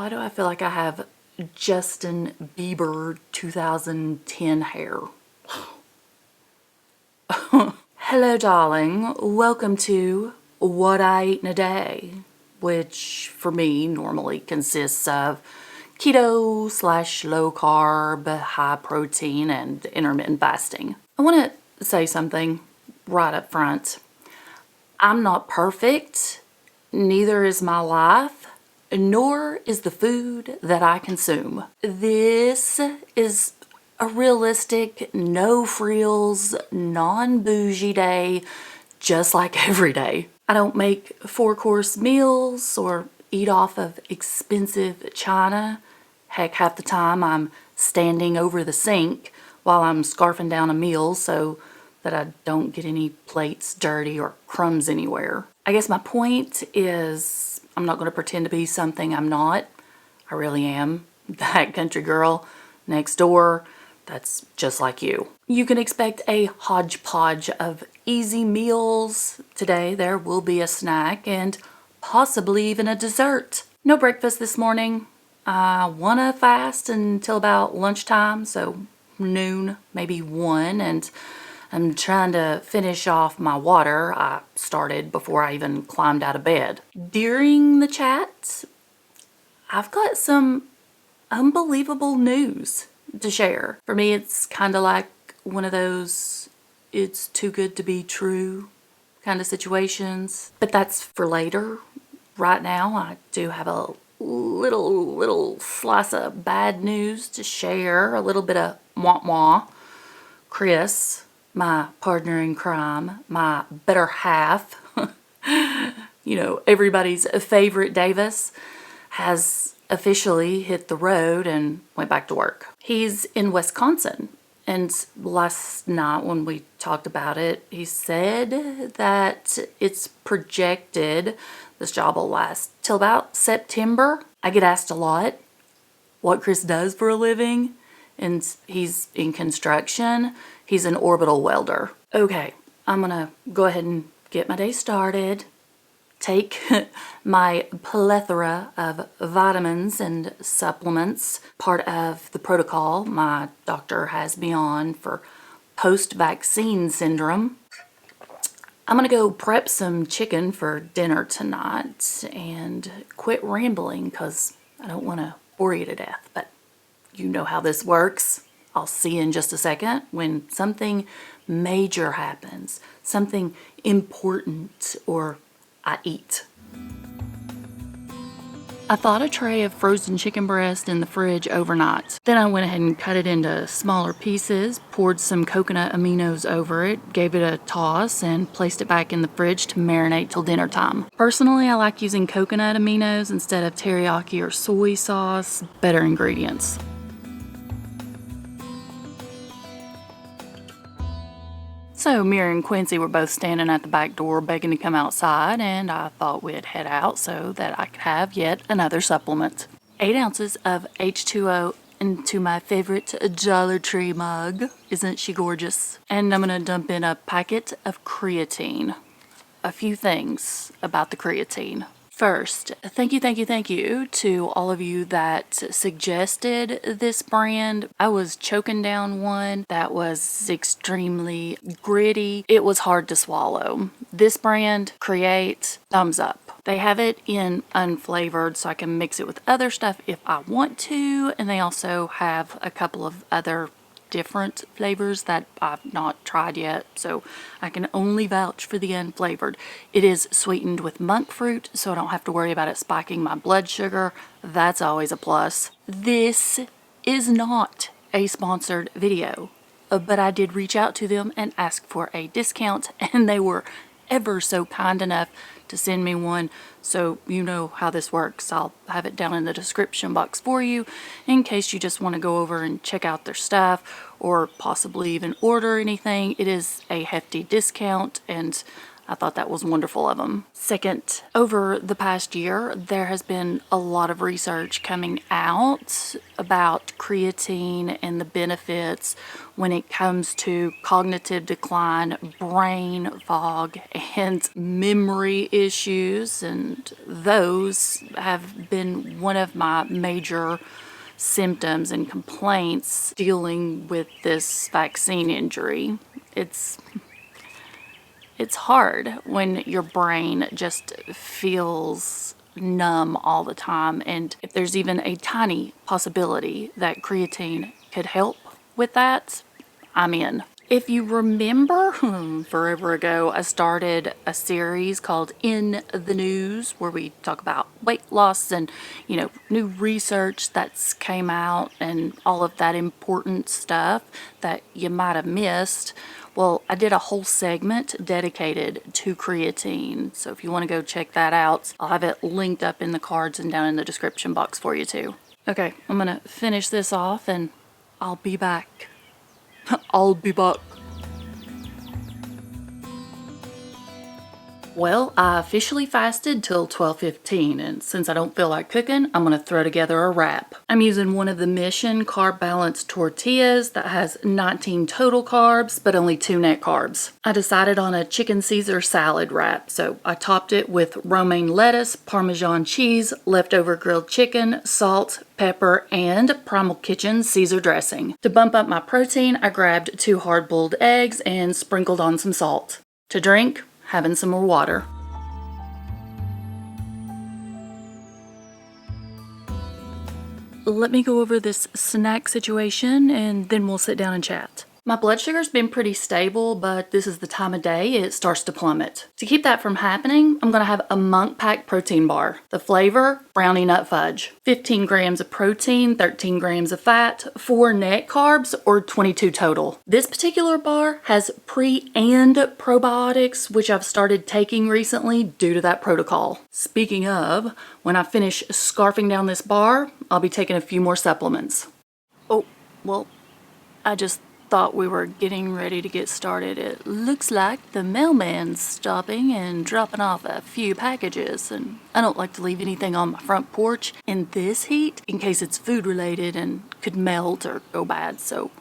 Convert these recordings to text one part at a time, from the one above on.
Why do I feel like I have Justin Bieber 2010 hair? Hello, darling. Welcome to What I Eat in a Day, which for me normally consists of keto / low carb, high protein, and intermittent fasting. I want to say something right up front. I'm not perfect, neither is my life, nor is the food that I consume. This is a realistic, no frills, non-bougie day, just like every day. I don't make 4-course meals or eat off of expensive china. Heck, half the time I'm standing over the sink while I'm scarfing down a meal so that I don't get any plates dirty or crumbs anywhere. I guess my point is I'm not going to pretend to be something I'm not. I really am that country girl next door that's just like you. You can expect a hodgepodge of easy meals. Today there will be a snack and possibly even a dessert. No breakfast this morning. I want to fast until about lunchtime, so noon, maybe 1, and I'm trying to finish off my water I started before I even climbed out of bed. During the chat, I've got some unbelievable news to share. For me, it's kind of like one of those it's too good to be true kind of situations. But that's for later. Right now, I do have a little slice of bad news to share. A little bit of wah-wah. Chris, my partner in crime, my better half, you know, everybody's favorite Davis, has officially hit the road and went back to work. He's in Wisconsin, and last night when we talked about it, he said that it's projected this job will last till about September. I get asked a lot what Chris does for a living, and he's in construction. He's an orbital welder. Okay, I'm gonna go ahead and get my day started. Take my plethora of vitamins and supplements, part of the protocol my doctor has me on for post-vaccine syndrome. I'm gonna go prep some chicken for dinner tonight and quit rambling because I don't want to bore you to death, but you know how this works. I'll see you in just a second when something major happens, something important, or I eat. I thawed a tray of frozen chicken breast in the fridge overnight. Then I went ahead and cut it into smaller pieces, poured some coconut aminos over it, gave it a toss, and placed it back in the fridge to marinate till dinner time. Personally, I like using coconut aminos instead of teriyaki or soy sauce. Better ingredients. So Mira and Quincy were both standing at the back door begging to come outside, and I thought we'd head out so that I could have yet another supplement. 8 ounces of H2O into my favorite Dollar Tree mug. Isn't she gorgeous? And I'm gonna dump in a packet of creatine. A few things about the creatine. First, thank you to all of you that suggested this brand. I was choking down one that was extremely gritty. It was hard to swallow. This brand, Create, thumbs up. They have it in unflavored, so I can mix it with other stuff if I want to, and they also have a couple of other different flavors that I've not tried yet, so I can only vouch for the unflavored. It is sweetened with monk fruit, so I don't have to worry about it spiking my blood sugar. That's always a plus. This is not a sponsored video, but I did reach out to them and ask for a discount, and they were ever so kind enough to send me one, so you know how this works. I'll have it down in the description box for you in case you just want to go over and check out their stuff or possibly even order anything. It is a hefty discount, and I thought that was wonderful of them. Second, over the past year, there has been a lot of research coming out about creatine and the benefits when it comes to cognitive decline, brain fog, and memory issues. And those have been one of my major symptoms and complaints dealing with this vaccine injury. It's hard when your brain just feels numb all the time, and if there's even a tiny possibility that creatine could help with that, I'm in. If you remember, forever ago, I started a series called In the News where we talk about weight loss and, new research that's came out and all of that important stuff that you might have missed. Well, I did a whole segment dedicated to creatine. So if you want to go check that out, I'll have it linked up in the cards and down in the description box for you too. Okay, I'm going to finish this off and I'll be back. I'll be back. Well, I officially fasted till 12:15, and since I don't feel like cooking, I'm going to throw together a wrap. I'm using one of the Mission Carb Balanced tortillas that has 19 total carbs, but only 2 net carbs. I decided on a chicken Caesar salad wrap, so I topped it with romaine lettuce, Parmesan cheese, leftover grilled chicken, salt, pepper, and Primal Kitchen Caesar dressing. To bump up my protein, I grabbed 2 hard-boiled eggs and sprinkled on some salt. To drink, having some more water. Let me go over this snack situation and then we'll sit down and chat. My blood sugar's been pretty stable, but this is the time of day it starts to plummet. To keep that from happening, I'm gonna have a Monk Pack protein bar. The flavor, brownie nut fudge. 15 grams of protein, 13 grams of fat, 4 net carbs, or 22 total. This particular bar has pre and probiotics, which I've started taking recently due to that protocol. Speaking of, when I finish scarfing down this bar, I'll be taking a few more supplements. Oh, well, I just thought we were getting ready to get started. It looks like the mailman's stopping and dropping off a few packages, and I don't like to leave anything on my front porch in this heat in case it's food related and could melt or go bad, so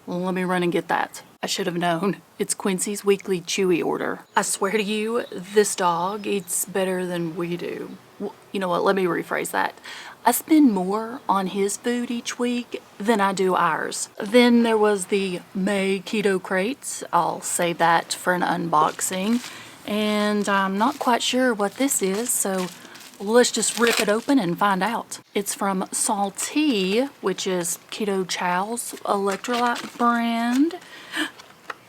let me run and get that. I should have known. It's Quincy's weekly Chewy order. I swear to you, this dog eats better than we do. Well, you know what, let me rephrase that. I spend more on his food each week than I do ours. Then there was the May Keto crates. I'll save that for an unboxing. And I'm not quite sure what this is, so let's just rip it open and find out. It's from Salty, which is Keto Chow's electrolyte brand.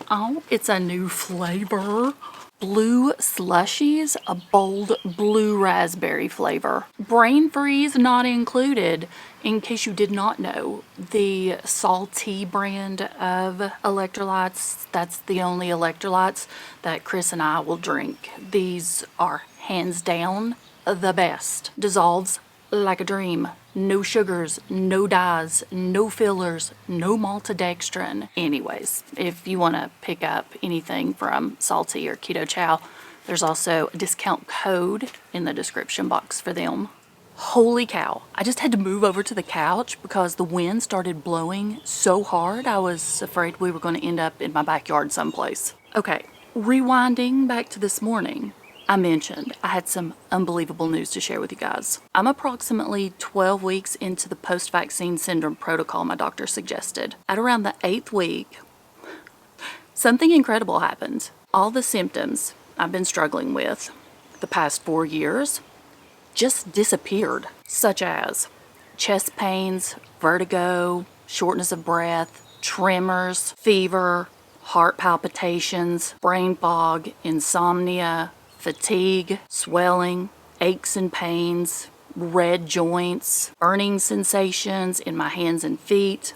Oh, it's a new flavor. Blue slushies, a bold blue raspberry flavor. Brain freeze not included. In case you did not know, the Salty brand of electrolytes, that's the only electrolytes that Chris and I will drink. These are hands down the best. Dissolves like a dream. No sugars, no dyes, no fillers, no maltodextrin. Anyways, if you want to pick up anything from Salty or Keto Chow, there's also a discount code in the description box for them. Holy cow, I just had to move over to the couch because the wind started blowing so hard I was afraid we were going to end up in my backyard someplace. Okay, rewinding back to this morning. I mentioned I had some unbelievable news to share with you guys. I'm approximately 12 weeks into the post-vaccine syndrome protocol my doctor suggested. At around the 8th week, something incredible happened. All the symptoms I've been struggling with the past 4 years just disappeared, such as chest pains, vertigo, shortness of breath, tremors, fever, heart palpitations, brain fog, insomnia, fatigue, swelling, aches and pains, red joints, burning sensations in my hands and feet,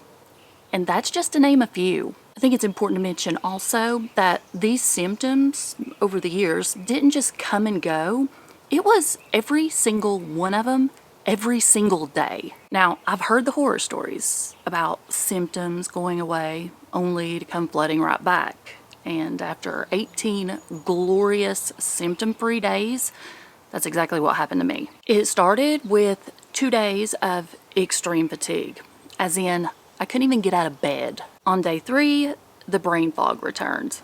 and that's just to name a few. I think it's important to mention also that these symptoms over the years didn't just come and go. It was every single one of them every single day. Now, I've heard the horror stories about symptoms going away only to come flooding right back. And after 18 glorious symptom-free days, that's exactly what happened to me. It started with 2 days of extreme fatigue, as in I couldn't even get out of bed. On day 3, the brain fog returned.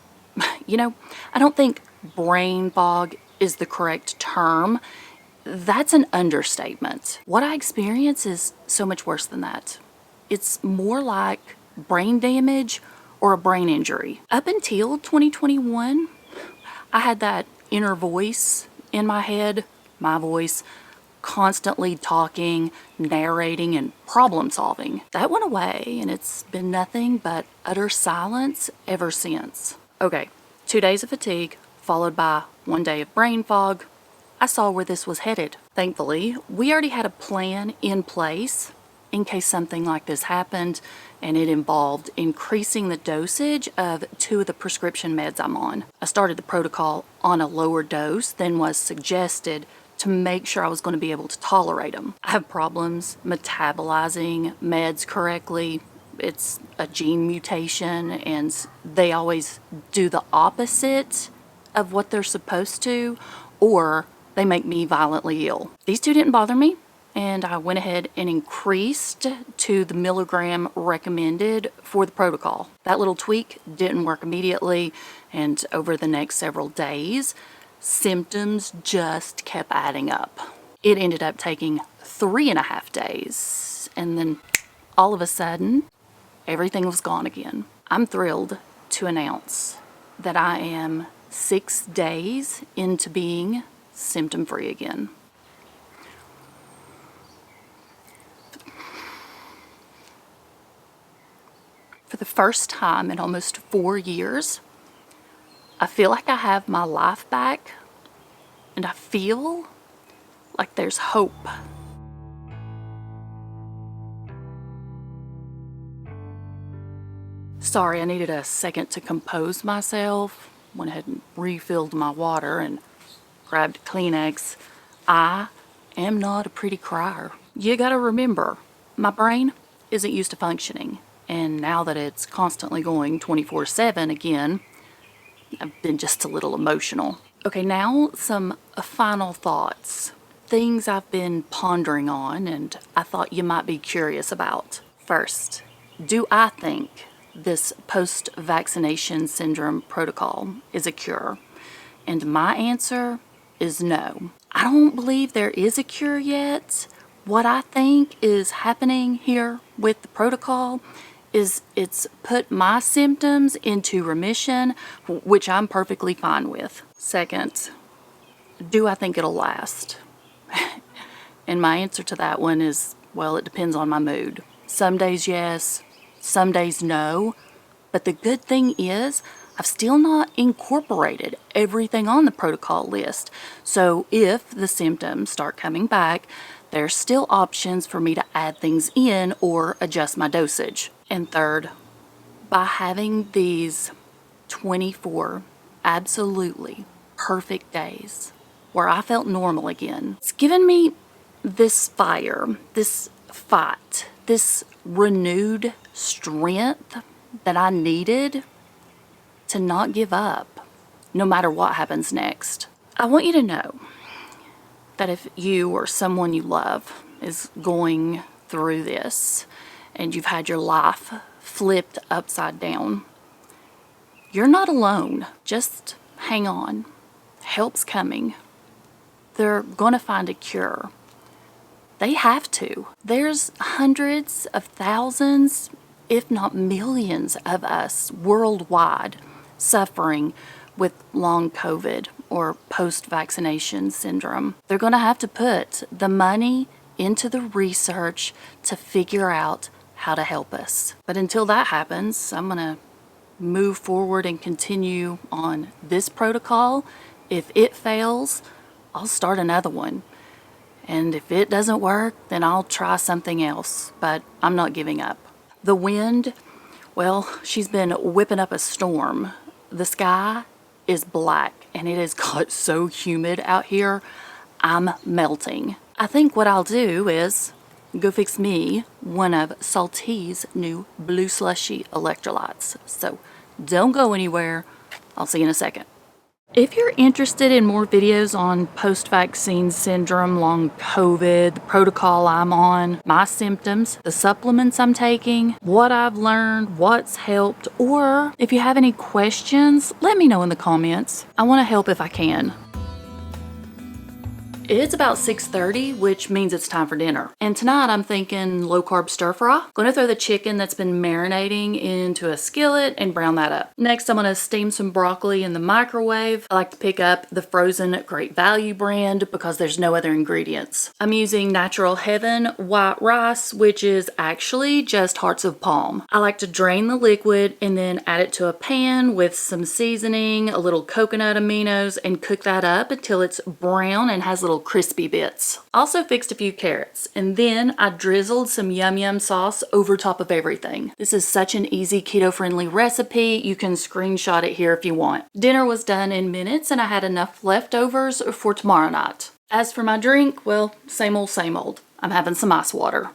You know, I don't think brain fog is the correct term. That's an understatement. What I experience is so much worse than that. It's more like brain damage or a brain injury. Up until 2021, I had that inner voice in my head, my voice, constantly talking, narrating, and problem solving. That went away, and it's been nothing but utter silence ever since. Okay, 2 days of fatigue, followed by 1 day of brain fog. I saw where this was headed. Thankfully, we already had a plan in place in case something like this happened, and it involved increasing the dosage of 2 of the prescription meds I'm on. I started the protocol on a lower dose than was suggested to make sure I was going to be able to tolerate them. I have problems metabolizing meds correctly. It's a gene mutation, and they always do the opposite of what they're supposed to, or they make me violently ill. These 2 didn't bother me, and I went ahead and increased to the milligram recommended for the protocol. That little tweak didn't work immediately, and over the next several days, symptoms just kept adding up. It ended up taking 3.5 days, and then all of a sudden, everything was gone again. I'm thrilled to announce that I am 6 days into being symptom-free again. For the first time in almost 4 years, I feel like I have my life back, and I feel like there's hope. Sorry, I needed a second to compose myself. Went ahead and refilled my water and grabbed a Kleenex. I am not a pretty crier. You gotta remember, my brain isn't used to functioning, and now that it's constantly going 24/7 again, I've been just a little emotional. Okay, now some final thoughts. Things I've been pondering on and I thought you might be curious about. First, do I think this post-vaccination syndrome protocol is a cure? And my answer is no. I don't believe there is a cure yet. What I think is happening here with the protocol is it's put my symptoms into remission, which I'm perfectly fine with. Second, do I think it'll last? And my answer to that one is, well, it depends on my mood. Some days yes, some days no. But the good thing is, I've still not incorporated everything on the protocol list. So if the symptoms start coming back, there's still options for me to add things in or adjust my dosage. And third, by having these 24 absolutely perfect days where I felt normal again, it's given me this fire, this fight, this renewed strength that I needed to not give up, no matter what happens next. I want you to know that if you or someone you love is going through this and you've had your life flipped upside down, you're not alone. Just hang on. Help's coming. They're going to find a cure. They have to. There's hundreds of thousands, if not millions of us worldwide suffering with long COVID or post-vaccination syndrome. They're going to have to put the money into the research to figure out how to help us. But until that happens, I'm going to move forward and continue on this protocol. If it fails, I'll start another one. And if it doesn't work, then I'll try something else. But I'm not giving up. The wind, well, she's been whipping up a storm. The sky is black and it has got so humid out here, I'm melting. I think what I'll do is go fix me one of Salty's new blue slushy electrolytes. So don't go anywhere. I'll see you in a second. If you're interested in more videos on post-vaccine syndrome, long COVID, the protocol I'm on, my symptoms, the supplements I'm taking, what I've learned, what's helped, or if you have any questions, let me know in the comments. I want to help if I can. It's about 6:30, which means it's time for dinner. And tonight I'm thinking low-carb stir-fry. Gonna throw the chicken that's been marinating into a skillet and brown that up. Next, I'm gonna steam some broccoli in the microwave. I like to pick up the frozen Great Value brand because there's no other ingredients. I'm using Natural Heaven white rice, which is actually just hearts of palm. I like to drain the liquid and then add it to a pan with some seasoning, a little coconut aminos, and cook that up until it's brown and has little crispy bits. Also fixed a few carrots, and then I drizzled some yum yum sauce over top of everything. This is such an easy keto friendly recipe. You can screenshot it here if you want. Dinner was done in minutes and I had enough leftovers for tomorrow night. As for my drink, well, same old, same old. I'm having some ice water.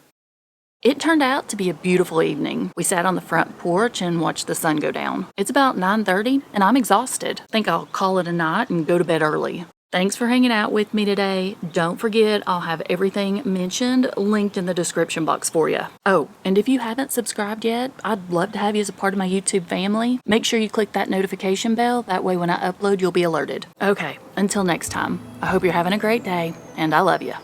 It turned out to be a beautiful evening. We sat on the front porch and watched the sun go down. It's about 9:30 and I'm exhausted. Think I'll call it a night and go to bed early. Thanks for hanging out with me today. Don't forget, I'll have everything mentioned linked in the description box for you. Oh, and if you haven't subscribed yet, I'd love to have you as a part of my YouTube family. Make sure you click that notification bell. That way when I upload, you'll be alerted. Okay, until next time, I hope you're having a great day, and I love you.